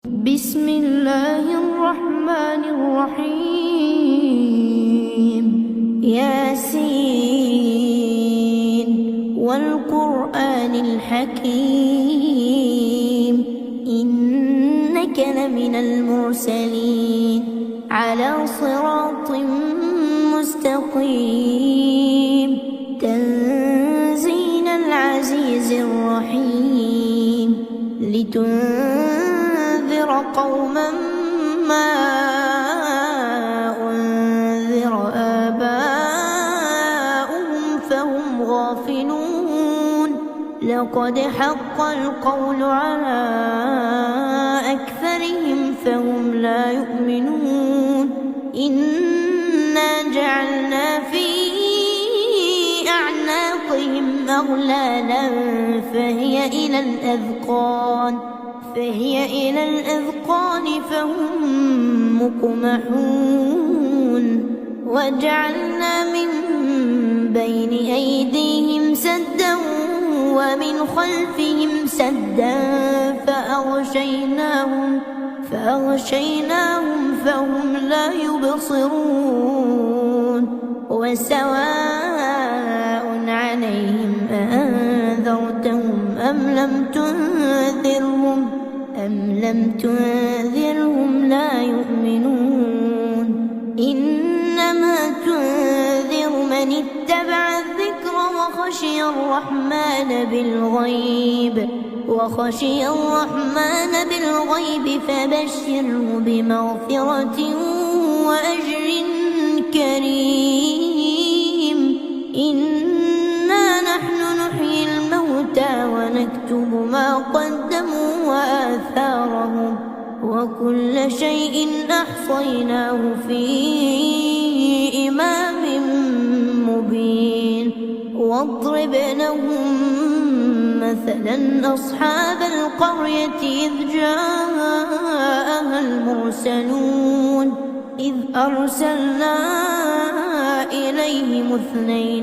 بسم الله الرحمن الرحيم. ياسين والقرآن الحكيم إنك لمن المرسلين على صراط مستقيم تنزيل العزيز الرحيم لتنذر قوما ما أنذر آباؤهم فهم غافلون لقد حق القول على أكثرهم فهم لا يؤمنون إنا جعلنا في أعناقهم أغلالا فهي إلى الأذقان فهم مقمحون وجعلنا من بين أيديهم سدا ومن خلفهم سدا فأغشيناهم فهم لا يبصرون وسواء عليهم أأنذرتهم أم لم تنذرهم لا يؤمنون إنما تنذر من اتبع الذكر وخشي الرحمن بالغيب فبشره بمغفرة وأجر كريم إنا نحن نحيي الموتى ونكتب ما قدموا وآثارهم وكل شيء أحصيناه في إمام مبين واضرب لهم مثلا أصحاب القرية إذ جاءها المرسلون إذ أرسلنا إليهم 2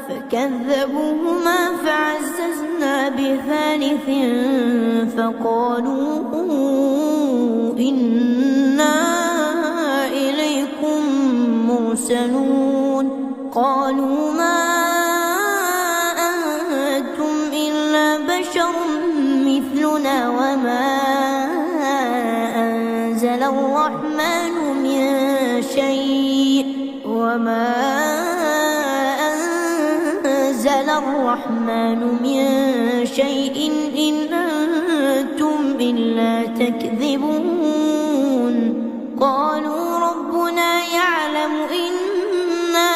فكذبوهما فعززنا ب3 فقالوا إنا إليكم مرسلون قالوا ما أنتم إلا بشر مثلنا وما أنزل الرحمن من شيء إن أنتم إلا تكذبون قالوا ربنا يعلم إنا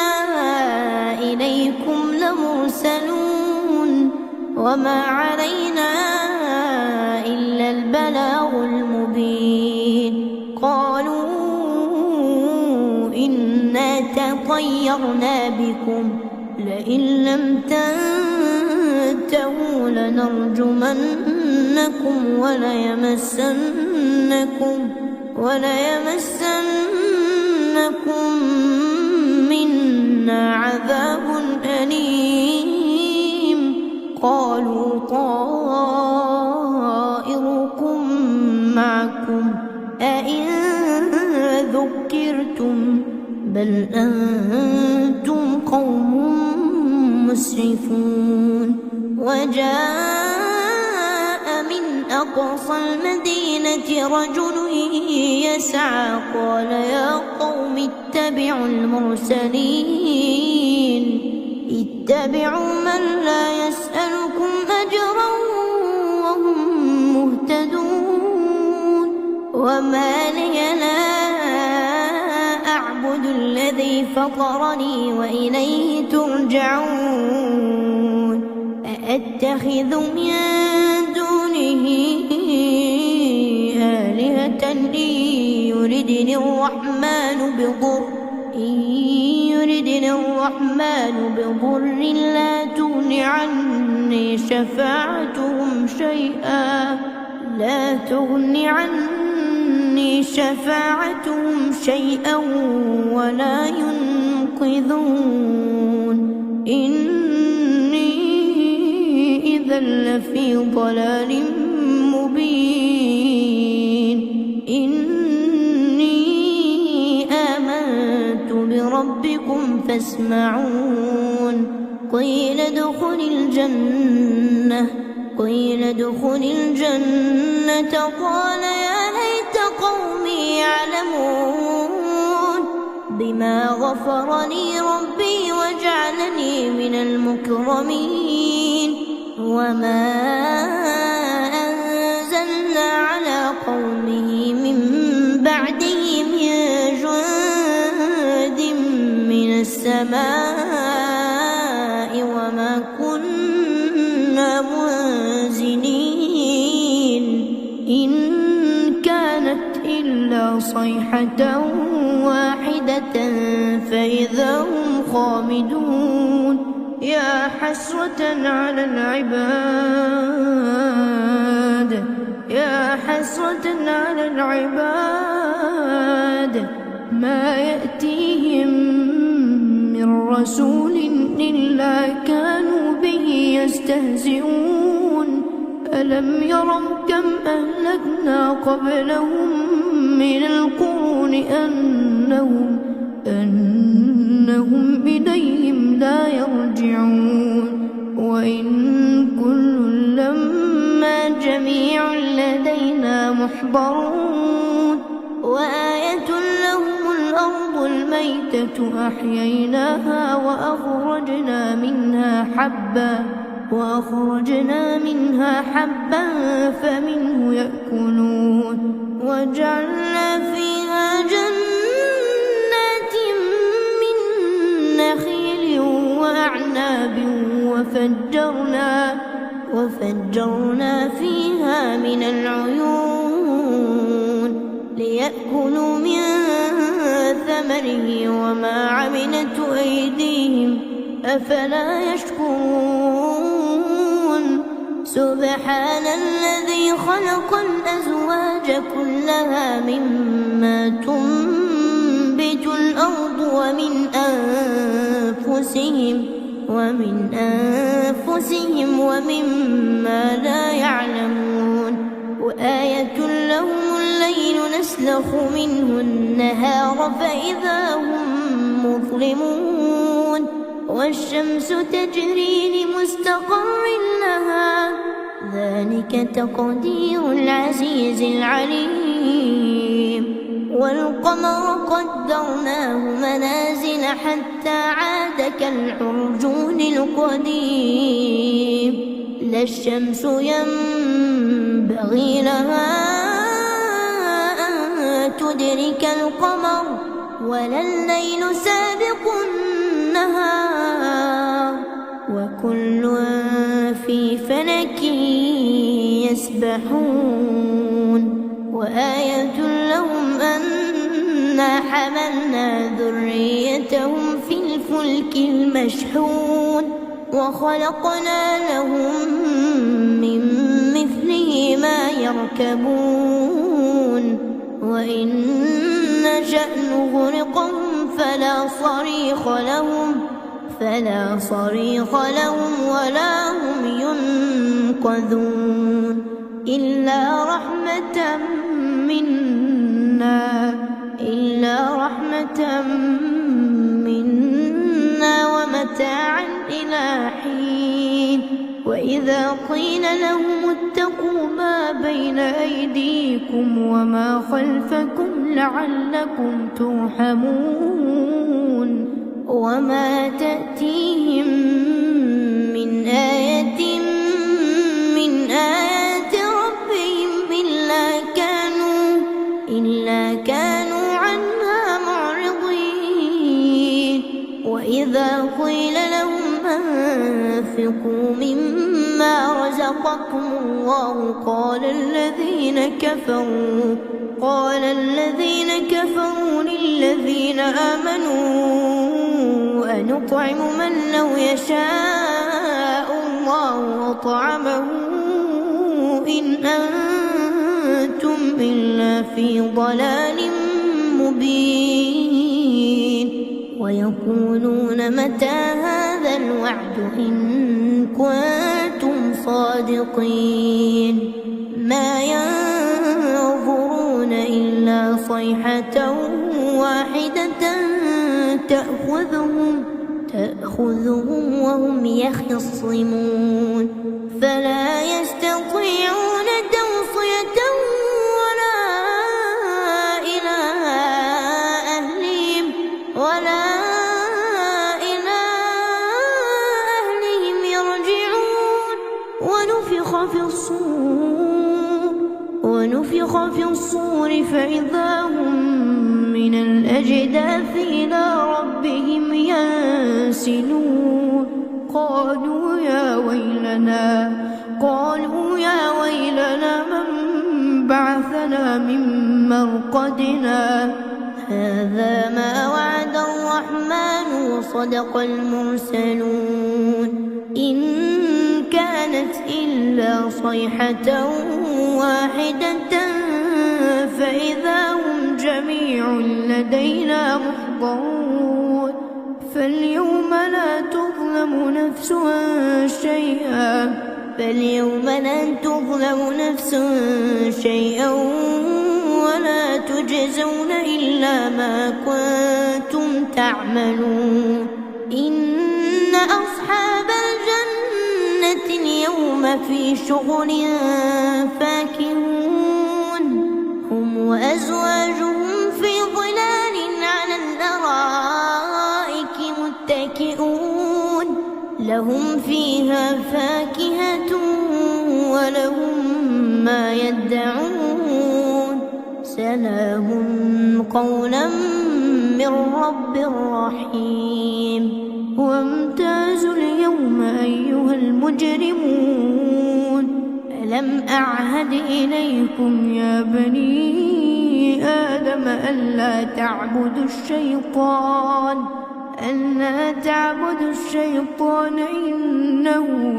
إليكم لمرسلون وما علينا إلا البلاغ المبين قالوا إنا تطيرنا بكم لئن لم تنتهوا لنرجمنكم وليمسنكم منا عذاب أليم قالوا طائركم معكم أئن ذكرتم بل أنتم قوم مسرفون وجاء من أقصى المدينة رجل يسعى قال يا قوم اتبعوا المرسلين اتبعوا من لا يسألكم أجرا وهم مهتدون وما لي لا أعبد الذي فطرني وإليه ترجعون أأتخذ من دونه آلهة إن يردني الرحمن بضر لا تغن عني شفاعتهم شيئا ولا ينقذون إني إذا لفي ضلال ربكم فاسمعون قيل ادخل الجنة قال يا ليت قومي يعلمون بما غفر لي ربي وجعلني من المكرمين وما أنزلنا على قومه من بعده من جند من السماء وما كنا منزلين إن كانت إلا صيحة واحدة فإذا هم خامدون يا حسرة على العباد ما يأتيهم من رسول إلا كانوا به يستهزئون ألم يروا كم أهلكنا قبلهم من القرون أنهم إليهم لا يرجعون وإن كل لما جميع لدينا محضرون وآية لهم الأرض الميتة أحييناها وأخرجنا منها حبا فمنه يأكلون وجعلنا فيها جنات من نخيل وأعناب وفجرنا فيها من العيون ليأكلوا من ثمره وما عملته أيديهم أفلا يشكرون سبحان الذي خلق الأزواج كلها مما تنبت الأرض ومن أنفسهم ومما لا يعلمون وآية لهم الليل نسلخ منه النهار فإذا هم مظلمون والشمس تجري لمستقر لها ذلك تقدير العزيز العليم والقمر قدرناه منازل حتى عاد كالعرجون القديم لا الشمس ينبغي لها أن تدرك القمر ولا الليل سابق النهار وكل في فلك يسبحون وآية لهم أنا حملنا ذريتهم في الفلك المشحون وخلقنا لهم من مثله ما يركبون وإن نشأ نغرقهم فلا صريخ لهم ولا هم ينقذون إلا رحمة منا ومتاعا إلى حين وإذا قيل لهم اتقوا ما بين أيديكم وما خلفكم لعلكم ترحمون وما تأتيهم من آية من آيات ربهم إلا كانوا عنها معرضين وإذا قيل لهم أنفقوا مما رزقكم الله قال الذين كفروا للذين آمنوا أنطعم من لو يشاء الله أطعمه إن أنتم إلا في ضلال مبين ويقولون متى هذا الوعد إن كنتم صادقين ما ينظرون إلا صيحة واحدة تأخذ تأخذهم وهم يخصمون فلا يستطيعون توصية ولا إلى أهلهم يرجعون ونفخ في الصور فإذا هم من الأجداث إلى ربهم ينسلون قالوا يا ويلنا من بعثنا من مرقدنا هذا ما وعد الرحمن وصدق المرسلون إن كانت إلا صيحة واحدة فإذا هم جميع لدينا محضرون فاليوم لا تظلم نفس شيئا ولا تجزون إلا ما كنتم تعملون إن أصحاب الجنة اليوم في شغل فاكهون هم وأزواجهم في ظلال على الأرائك متكئون لهم فيها فاكهة ولهم ما يدعون سلام قولا من رب رحيم وامتازوا اليوم أيها المجرمون ألم أعهد إليكم يا بني آدم ألا تعبدوا الشيطان إنه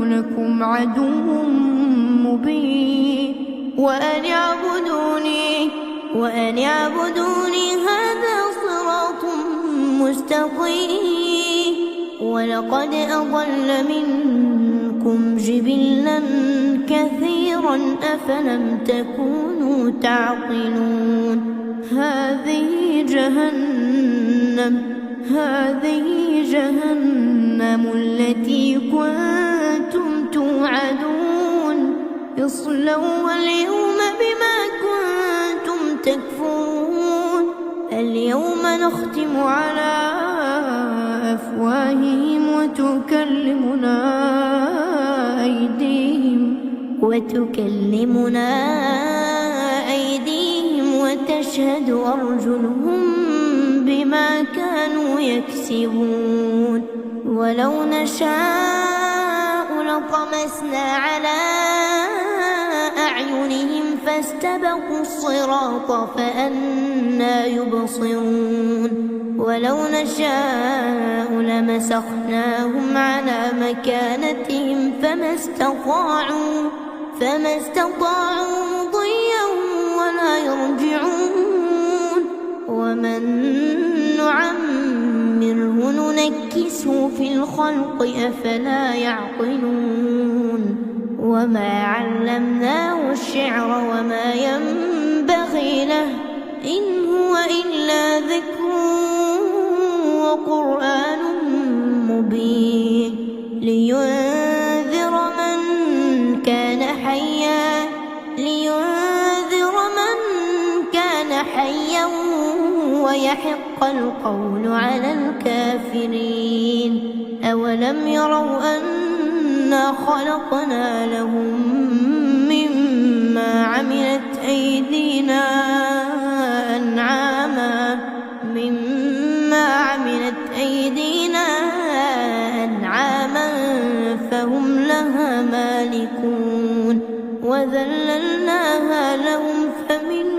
لكم عدو مبين وأن اعبدوني هذا صراط مستقيم ولقد أضل منكم جبلا كثيرا أفلم تكونوا تعقلون هذه جهنم التي كنتم توعدون اصلوها اليوم بما كنتم تكفرون اليوم نختم على أفواههم وتكلمنا أيديهم وتشهد أرجلهم بما كانوا يكسبون ولو نشاء لطمسنا على أعينهم فاستبقوا الصراط فأنى يبصرون ولو نشاء لمسخناهم على مكانتهم فما استطاعوا مضيا ولا يرجعون ومن نعمره ننكسه في الخلق أفلا يعقلون وما علمناه الشعر وما ينبغي له إن هو إلا ذكر وقرآن مبين لينذر من كان حيا ويحق القول على الكافرين أولم يروا أنا خلقنا لهم مما عملت أيدينا أنعاما فهم لها مالكون وذللناها لهم فمنها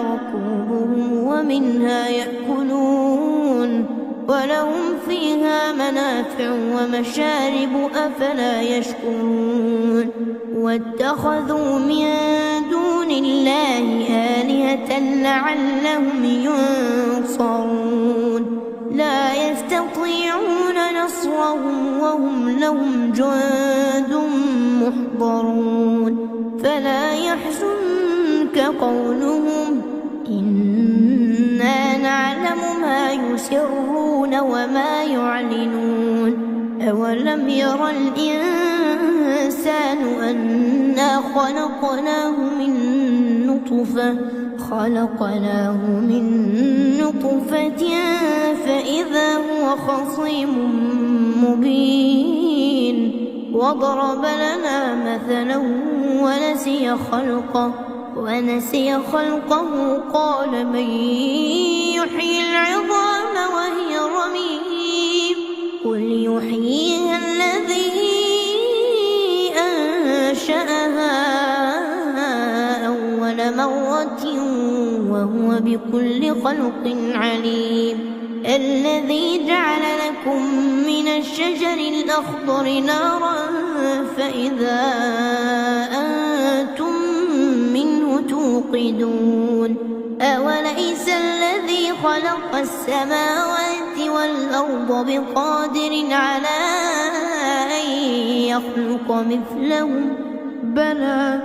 ركوبهم ومنها يأكلون ولهم فيها منافع ومشارب أفلا يشكرون واتخذوا من دون الله آلهة لعلهم ينصرون لا يستطيعون نصرهم وهم لهم جند محضرون فلا يحزنك قولهم يسرون وما يعلنون أولم ير الإنسان أنا خلقناه من نطفة فإذا هو خصيم مبين وضرب لنا مثلا ونسي خلقه قال من يحيي العظام وهي رميم قل يحييها الذي أنشأها أول مرة وهو بكل خلق عليم الذي جعل لكم من الشجر الأخضر نارا فإذا أنتم منه توقدون أوليس الذي خلق السماوات والأرض بقادر على أن يخلق مثلهم بلى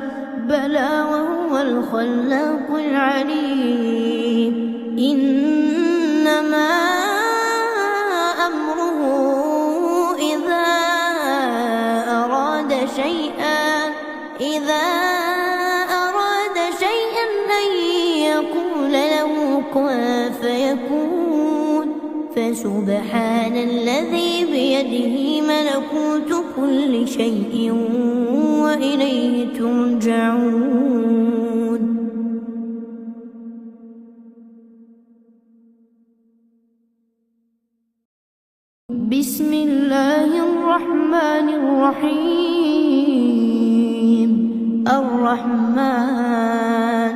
وهو الخلاق العليم إنما أمره إذا أراد شيئا أن يقول له كن فيكون فسبحان الذي بيده ملكوت كل شيء وإليه ترجعون. بسم الله الرحمن الرحيم الرحمن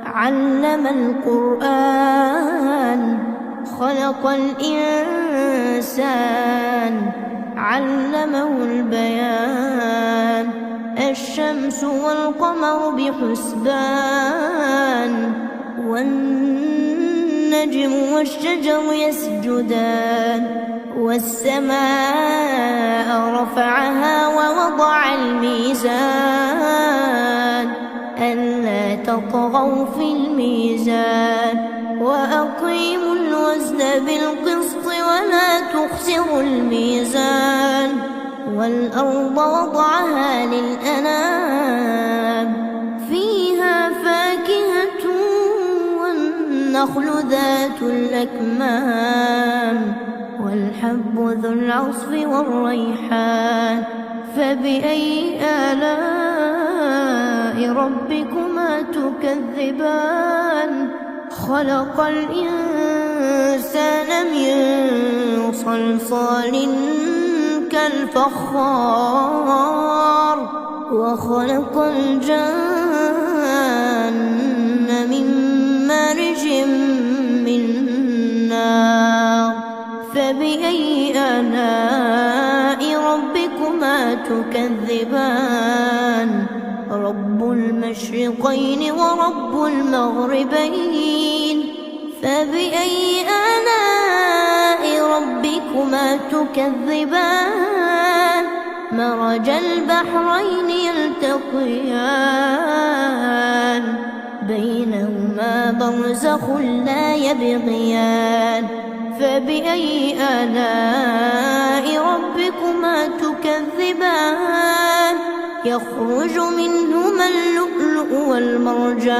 علم القرآن خلق الإنسان علمه البيان الشمس والقمر بحسبان والنجم والشجر يسجدان والسماء رفعها ووضع الميزان ألا تطغوا في الميزان وأقيموا الوزن بالقسط ولا تخسروا الميزان والأرض وضعها للأنام فيها فاكهة والنخل ذات الأكمام والحب ذو العصف والريحان فبأي آلاء ربكما تكذبان خلق الإنسان من صلصال كالفخار وخلق الجن من مارج من نار فبأي آلاء ربكما تكذبان رب المشرقين ورب المغربين فبأي آلاء ربكما تكذبان مرج البحرين يلتقيان بينهما برزخ لا يبغيان فبأي آلاء ربكما تكذبان يخرج منهما اللؤلؤ والمرجان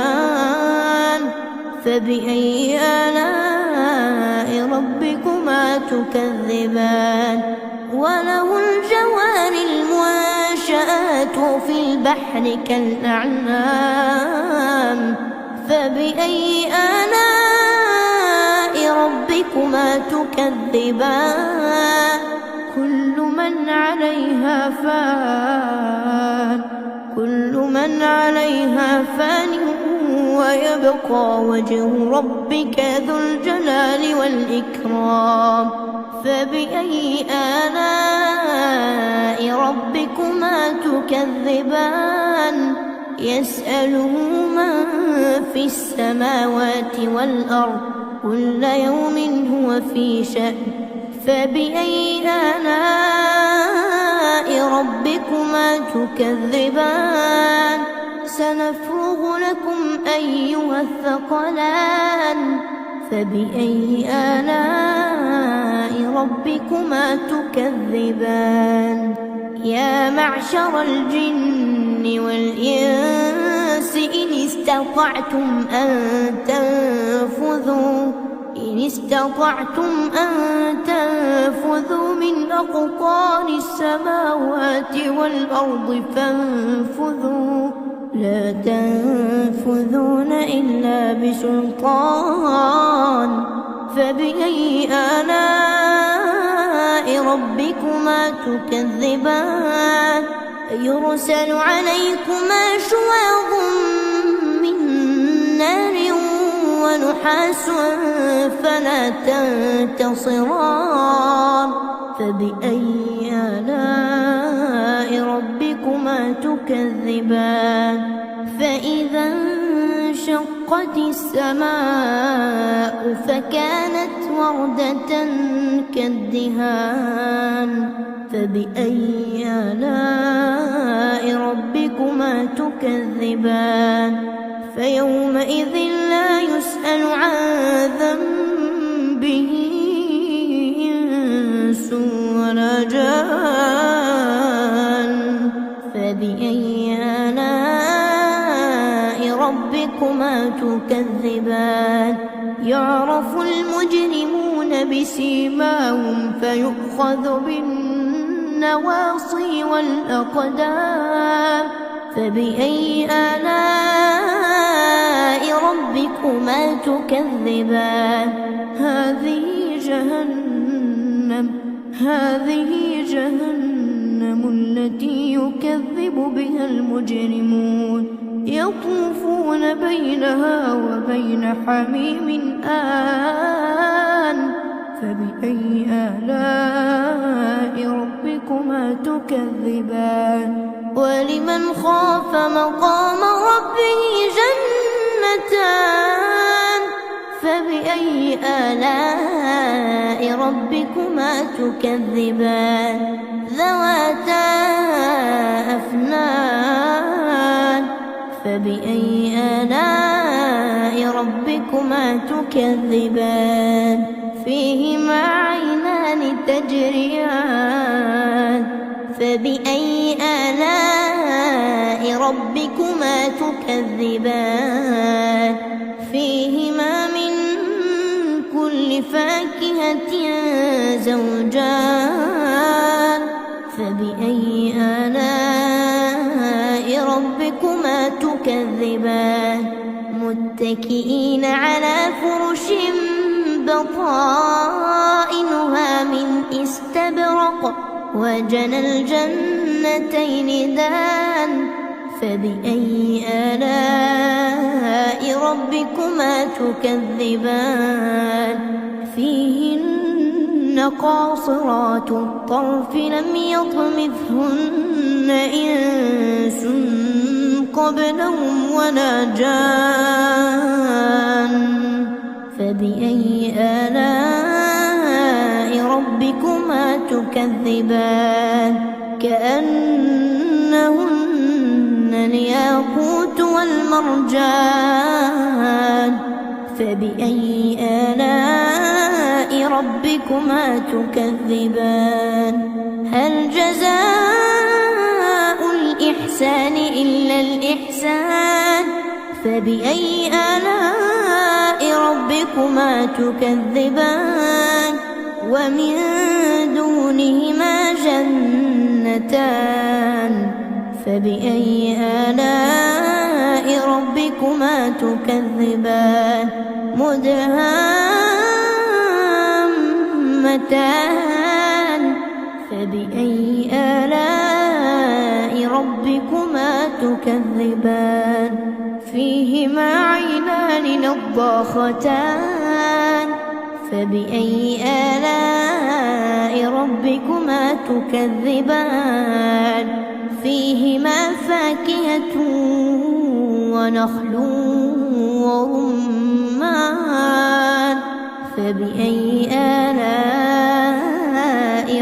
فبأي آلاء ربكما تكذبان وله الجوار المنشآت في البحر كالأعلام فبأي آلاء ربكما تكذبان كل من عليها فان ويبقى وجه ربك ذو الجلال والإكرام فبأي آلاء ربكما تكذبان يسأله من في السماوات والأرض كل يوم هو في شأن فبأي آلاء ربكما تكذبان سنفرغ لكم أيها الثقلان فبأي آلاء ربكما تكذبان يا معشر الجن والإنس إن استطعتم أن تنفذوا من أقطار السماوات والأرض فانفذوا لا تنفذون إلا بسلطان فبأي آلاء ربكما تكذبان يرسل عليكما شواظ من نار ونحاس فلا تنتصران فبأي آلاء ربكما تكذبان فإذا انشقت السماء فكانت وردة كالدهان فبأي آلاء ربكما تكذبان فيومئذ لا يسأل عن ذنبه إنس ولا جان فبأي آلاء ربكما تكذبان يعرف المجرمون بسيماهم فيؤخذ بالنواصي والأقدام فبأي آلاء ربكما تكذبان هذه جهنم التي يكذب بها المجرمون يطوفون بينها وبين حميم آن فبأي آلاء ربكما تكذبان ولمن خاف مقام ربه جنتان فبأي آلاء ربكما تكذبان ذواتا أفنان فبأي آلاء ربكما تكذبان فيهما عينان تجريان فبأي آلاء ربكما تكذبان فيهما من كل فاكهة زوجان فبأي آلاء ربكما تكذبان متكئين على فرش بطائنها من استبرق وجنى الجنتين دان فبأي آلاء ربكما تكذبان فيهن قاصرات الطرف لم يطمثهن إنس قبلهم ولا جان فبأي آلاء ربكما تكذبان كأنهن الياقوت والمرجان فبأي آلاء ربكما تكذبان هل جزاء الإحسان إلا الإحسان فبأي آلاء ربكما تكذبان ومن دونهما جنتان فبأي آلاء ربكما تكذبان مدهامتان فبأي آلاء ربكما تكذبان فيهما عينان نضاختان فبأي آلاء ربكما تكذبان فيهما فاكهة ونخل ورمان فبأي آلاء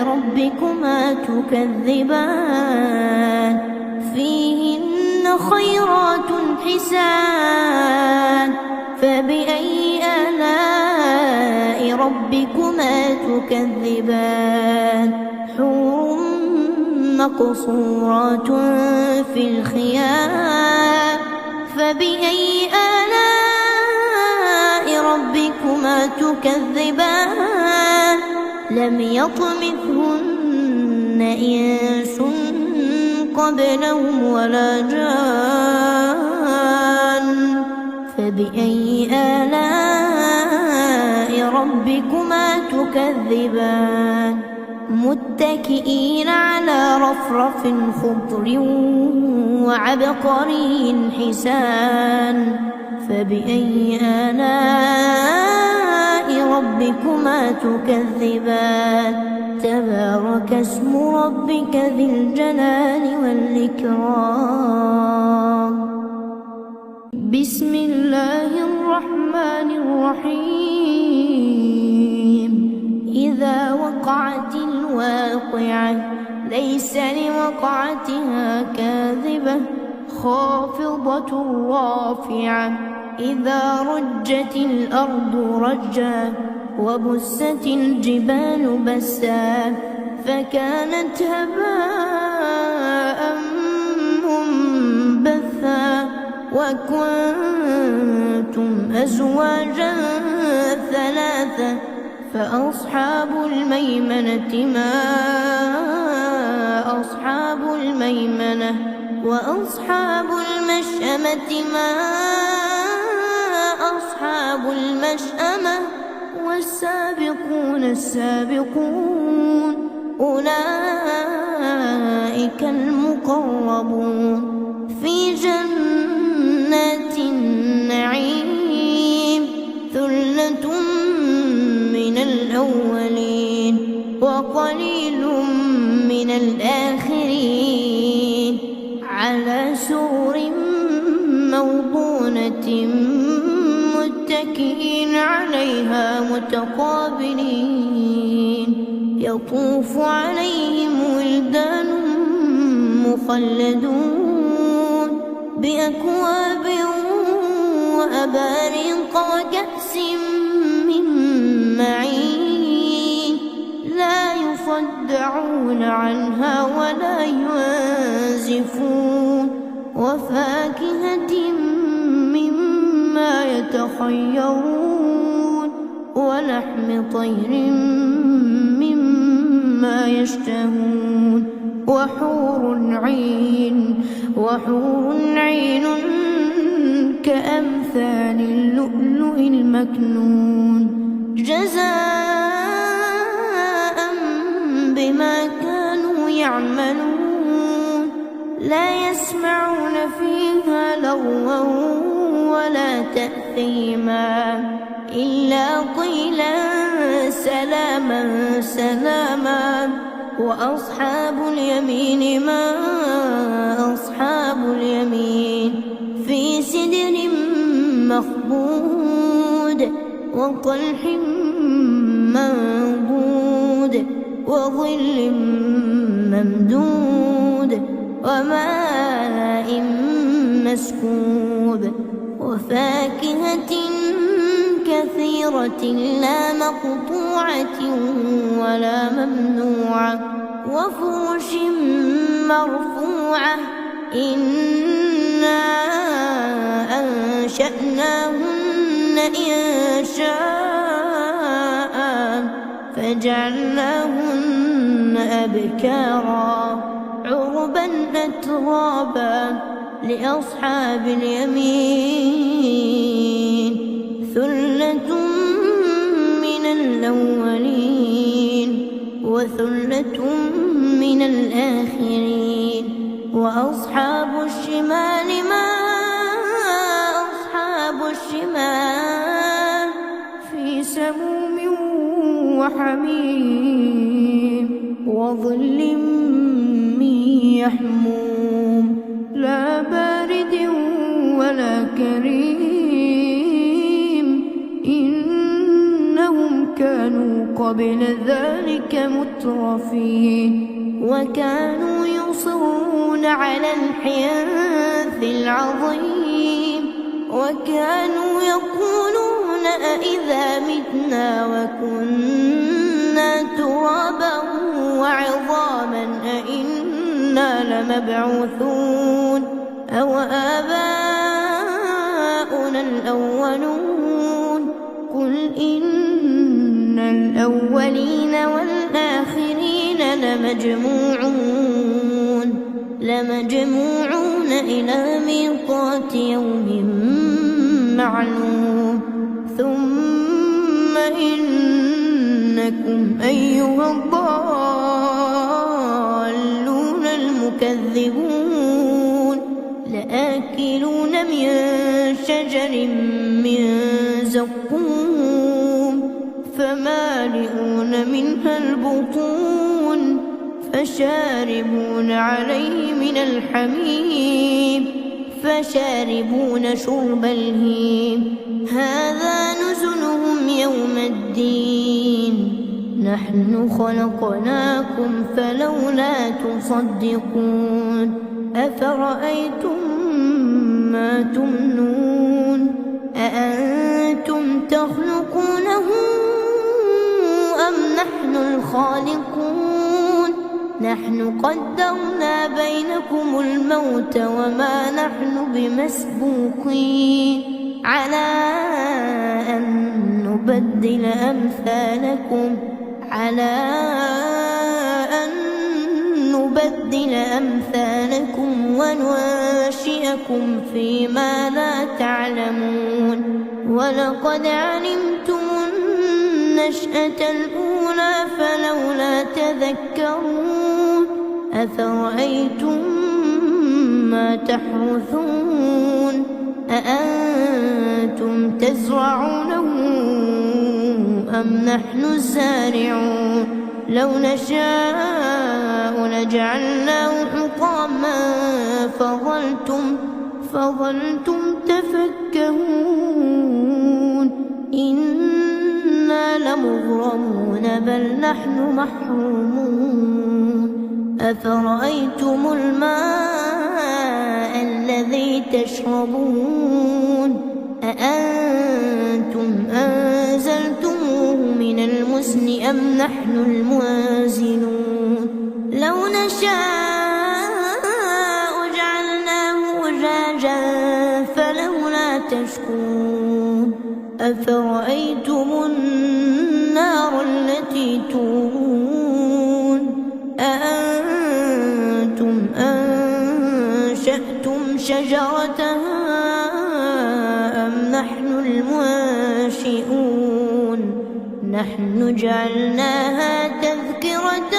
ربكما تكذبان فيهن خيرات حسان فبأي آلاء ربكما تكذبان حور مقصورات في الخيام فبأي آلاء ربكما تكذبان لم يطمثهن إنس قبلهم ولا جان فبأي آلاء ربكما تكذبان متكئين على رفرف خضر وعبقري حسان فبأي آلاء ربكما تكذبان تبارك اسم ربك ذي الجلال والإكرام بسم الله الرحمن الرحيم إذا وقعت الواقعة ليس لوقعتها كاذبة خافضة رافعة إذا رجت الأرض رجا وبست الجبال بسا فكانت هباء منبثا وكنتم أزواجا ثلاثة فأصحاب الميمنة ما أصحاب الميمنة وأصحاب المشأمة ما أصحاب المشأمة والسابقون السابقون أولئك المقربون في جنات النعيم ثلة من الأولين وقليل من الآخرين على سرر موضونة متكئين عليها متقابلين يطوف عليهم ولدان مخلدون بأكواب وأباريق وكأس من معين لا يصدعون عنها ولا ينزفون وفاكهة مما يتخيرون ولحم طير مما يشتهون وحور عين كأمثال اللؤلؤ المكنون جزاء بما كانوا يعملون لا يسمعون فيها لغوا ولا تأثيما إلا قيلا سلاما سلاما وأصحاب اليمين ما أصحاب اليمين في سدر مخضود وطلح منضود وظل ممدود وماء مسكوب وفاكهة كثيرة لا مقطوعة ولا ممنوعة وفرش مرفوعة إنا أنشأناهن إنشاء فجعلناهن أبكارا عربا أترابا لأصحاب اليمين ثلة من الأولين وثلة من الآخرين وأصحاب الشمال ما أصحاب الشمال في سموم وحميم وظل من يحموم لا بارد ولا كريم إنهم كانوا قبل ذلك مترفين وكانوا يصرون على الحنث العظيم وكانوا يقولون أإذا متنا وكنا ترابا وعظاما أإنا لمبعوثون أو آباؤنا الأولون قل إن الأولين والآخرين لمجموعون إلى ميقات يوم معلوم ثم إنكم أيها الضالون المكذبون لآكلون من شجر من زقوم فمالئون منها البطون فشاربون عليه من الحميم فشاربون شرب الهيم هذا نزلهم يوم الدين نحن خلقناكم فلولا تصدقون أفرأيتم ما تمنون أأنتم تخلقونه أم نحن الخالقون نحن قدرنا بينكم الموت وما نحن بمسبوقين على أن نبدل أمثالكم وننشئكم فيما لا تعلمون ولقد علمتم النشأة الأولى فلولا تذكرون أفرأيتم ما تحرثون أأنتم تزرعونه أم نحن الزارعون لو نشاء لجعلناه حطاما فظلتم تفكهون إنا لمغرمون بل نحن محرومون أفرأيتم الماء الذي تشربون أأنتم أنزلتموه من المزن أم نحن المنزلون لو نشاء جعلناه أجاجا فلولا تشكرون أفرأيتم النار التي تورون أأنتم أنشأتم شجرتها أم نحن المنشئون نحن جعلناها تذكرة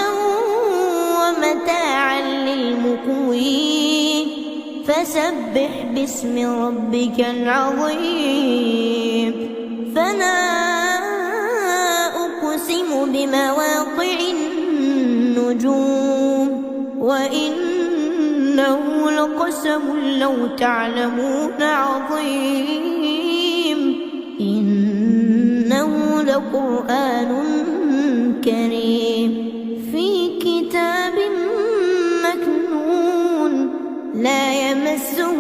ومتاعا للمقوين فسبح باسم ربك العظيم فلا أقسم بمواقع النجوم وإنه لقسم لو تعلمون عظيم إنه لقرآن كريم في كتاب مكنون لا يمسه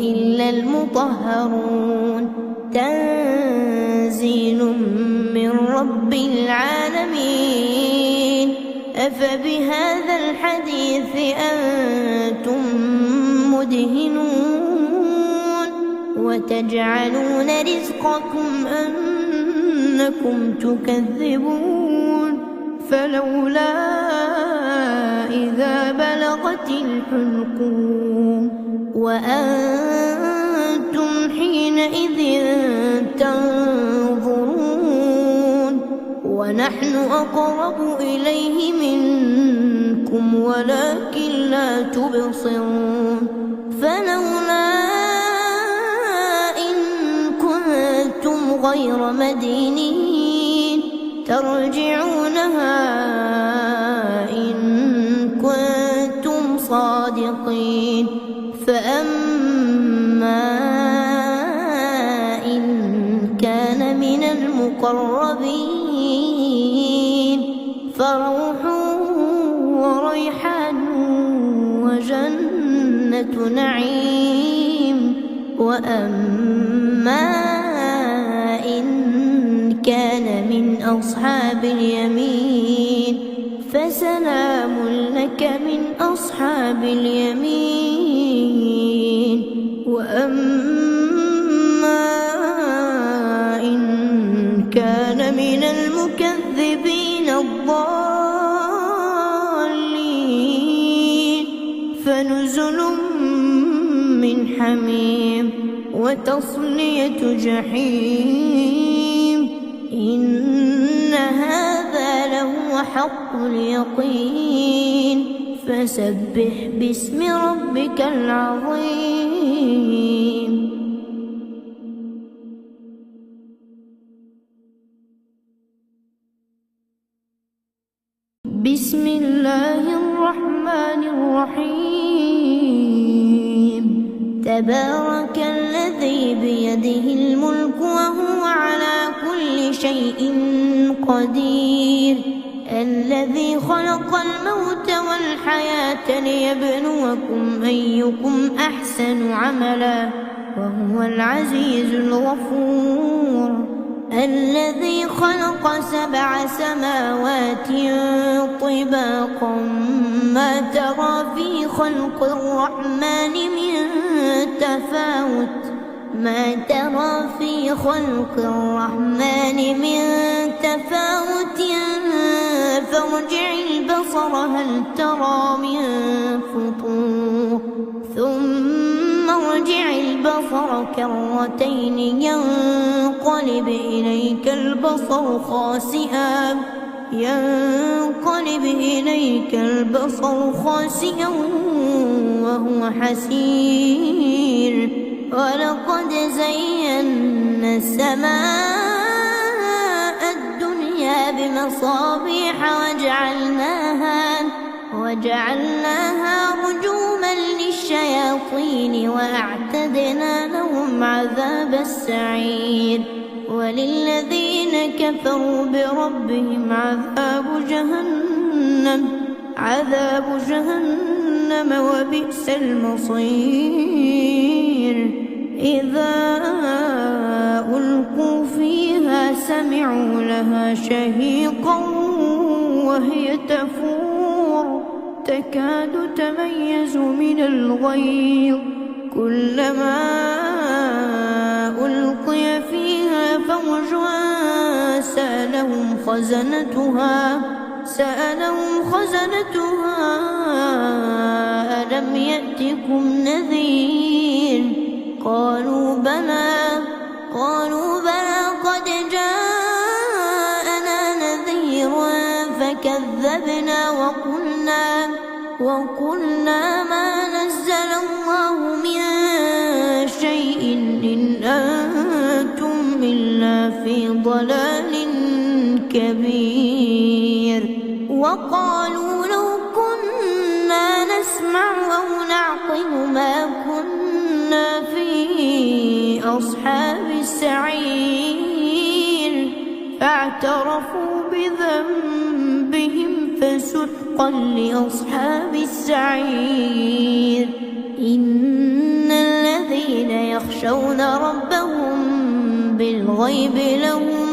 إلا المطهرون تنزيل من رب العالمين أفبهذا الحديث أنتم مدهنون وتجعلون رزقكم أنكم تكذبون فلولا إذا بلغت الحلقوم وأنتم حينئذ تنظرون ونحن أقرب إليه منكم ولكن لا تبصرون فلولا إن كنتم غير مدينين ترجعونها إن كنتم صادقين فأما إن كان من المقربين فروح وريحان وجنة نعيم وأما أصحاب اليمين فسلام لك من أصحاب اليمين وأما إن كان من المكذبين الضالين فنزل من حميم وتصلية جحيم إن هذا لهو حق اليقين فسبح باسم ربك العظيم. بسم الله الرحمن الرحيم تبارك الذي بيده الملك وهو على كل شيء قدير الذي خلق الموت والحياة ليبلوكم أيكم أحسن عملا وهو العزيز الغفور الذي خلق 7 سماوات طباقا ما ترى في خلق الرحمن من تفاوت فارجع البصر هل ترى من فطور ثم ارجع البصر كرتين ينقلب إليك البصر خاسئا وهو حسير ولقد زينا السماء الدنيا بمصابيح وجعلناها رجوما للشياطين وأعتدنا لهم عذاب السعير وللذين كفروا بربهم عذاب جهنم وبئس المصير إذا ألقوا فيها سمعوا لها شهيقا وهي تفور تكاد تميز من الغيظ كلما ألقي فيها فوج سألهم خزنتها ألم يأتكم نذير قالوا بلى قد جاءنا نذير فكذبنا وقلنا ما نزل الله من شيء إن أنتم إلا في ضلال كبير وقالوا لو كنا نسمع أو نعقل ما كنا في أصحاب السعير فاعترفوا بذنبهم فسحقا لأصحاب السعير إن الذين يخشون ربهم بالغيب لهم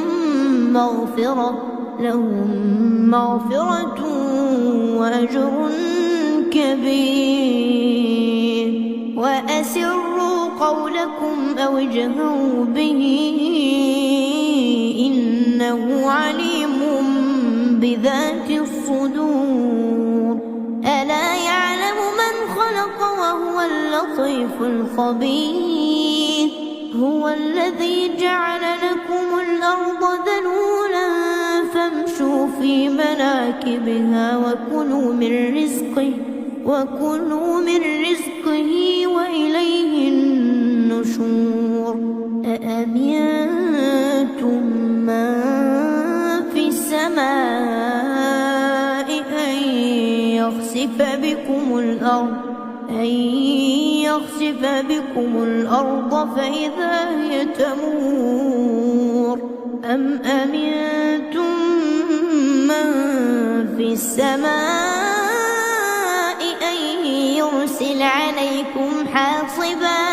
مغفرة وأجر كبير وأسروا قولكم أو اجهروا به إنه عليم بذات الصدور ألا يعلم من خلق وهو اللطيف الخبير هو الذي جعل لكم الأرض ذلولا فامشوا في مناكبها وكلوا من رزقه وإليه النشور أأمنتم من في السماء أن يخسف بكم الأرض فإذا هي تمور أم أمنتم من في السماء أن يرسل عليكم حاصبا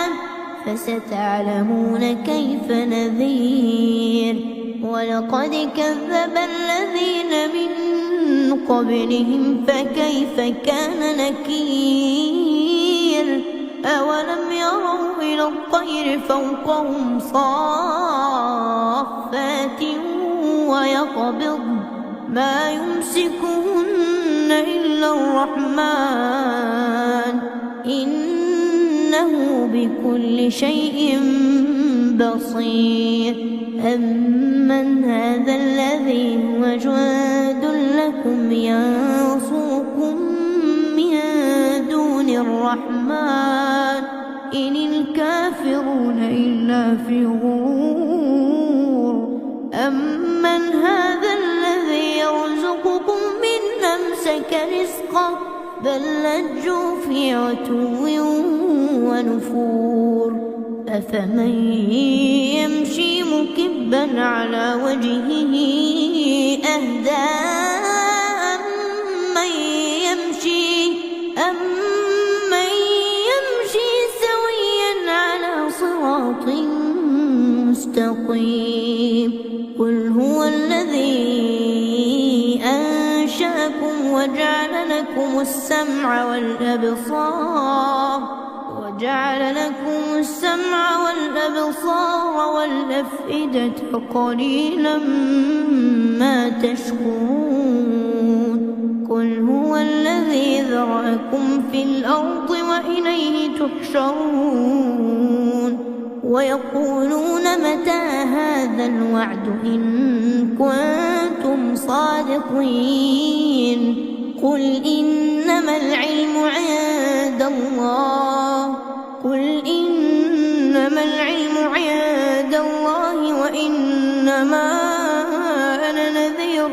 فستعلمون كيف نذير ولقد كذب الذين من قبلهم فكيف كان نكير أولم يروا إلى الطير فوقهم صافات ويقبض ما يمسكهن إلا الرحمن إنه بكل شيء بصير أمن هذا الذي هو جند لكم ينصركم من دون الرحمن إن الكافرون إلا في غرور أمن هذا الذي يرزقكم من أمسك رزقه بل لجوا في عتو ونفور أفمن يمشي مكبا على وجهه أهدى أمن يمشي سويا على صراط مستقيم قل هو الذي أنشأكم وجعل لكم السمع والأبصار والأفئدة قليلا ما تشكرون قل هو الذي ذرأكم في الأرض وإليه تحشرون ويقولون متى هذا الوعد إن كنتم صادقين قل إنما العلم عند الله وإنما أنا نذير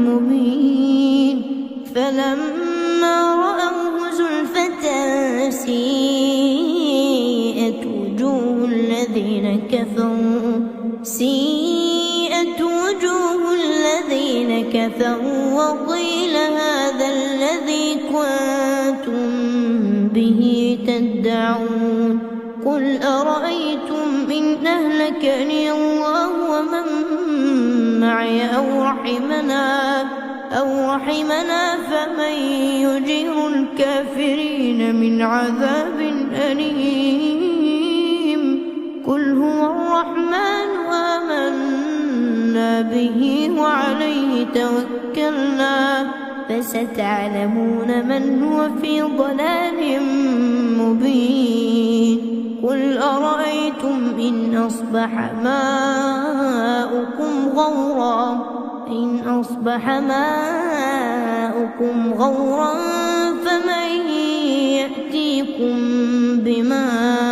مبين فلما رأوه زلفة سيئت وجوه الذين كفروا وقيل هذا الذي كنتم به تدعون قل أرأيتم إن أهلكني الله ومن معي أو رحمنا فمن يجير الكافرين من عذاب أليم قل هو الرحمن آمنا به وعليه توكلنا فستعلمون من هو في ضلال مبين قل أرأيتم إن أصبح ماؤكم غورا فمن يأتيكم بماء